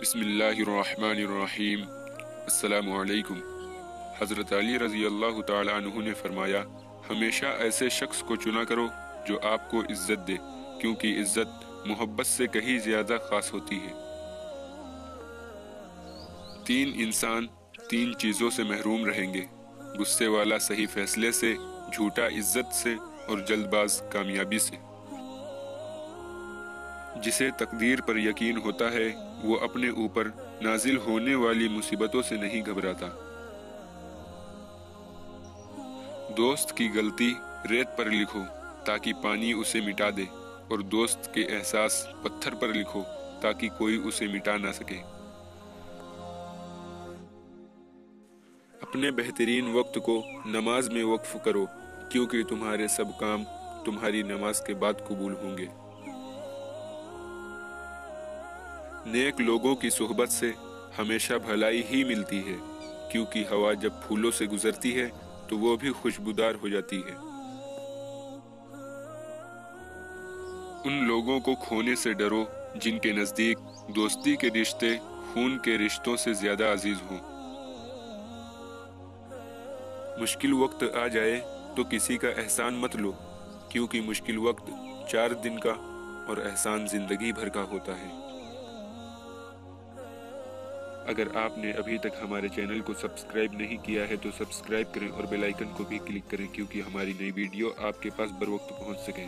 بسم اللہ الرحمن الرحیم۔ السلام علیکم۔ حضرت علی رضی اللہ تعالی عنہ نے فرمایا، ہمیشہ ایسے شخص کو چنا کرو جو آپ کو عزت دے، کیونکہ عزت محبت سے کہیں زیادہ خاص ہوتی ہے۔ 3 انسان 3 چیزوں سے محروم رہیں گے: غصے والا صحیح فیصلے سے، جھوٹا عزت سے، اور جلد باز کامیابی سے۔ جسے تقدیر پر یقین ہوتا ہے وہ اپنے اوپر نازل ہونے والی مصیبتوں سے نہیں گھبراتا۔ دوست کی غلطی ریت پر لکھو تاکہ پانی اسے مٹا دے، اور دوست کے احساس پتھر پر لکھو تاکہ کوئی اسے مٹا نہ سکے۔ اپنے بہترین وقت کو نماز میں وقف کرو، کیونکہ تمہارے سب کام تمہاری نماز کے بعد قبول ہوں گے۔ نیک لوگوں کی صحبت سے ہمیشہ بھلائی ہی ملتی ہے، کیونکہ ہوا جب پھولوں سے گزرتی ہے تو وہ بھی خوشبودار ہو جاتی ہے۔ ان لوگوں کو کھونے سے ڈرو جن کے نزدیک دوستی کے رشتے خون کے رشتوں سے زیادہ عزیز ہوں۔ مشکل وقت آ جائے تو کسی کا احسان مت لو، کیونکہ مشکل وقت 4 دن کا اور احسان زندگی بھر کا ہوتا ہے۔ اگر آپ نے ابھی تک ہمارے چینل کو سبسکرائب نہیں کیا ہے تو سبسکرائب کریں اور بیل آئیکن کو بھی کلک کریں، کیونکہ ہماری نئی ویڈیو آپ کے پاس بر وقت پہنچ سکیں۔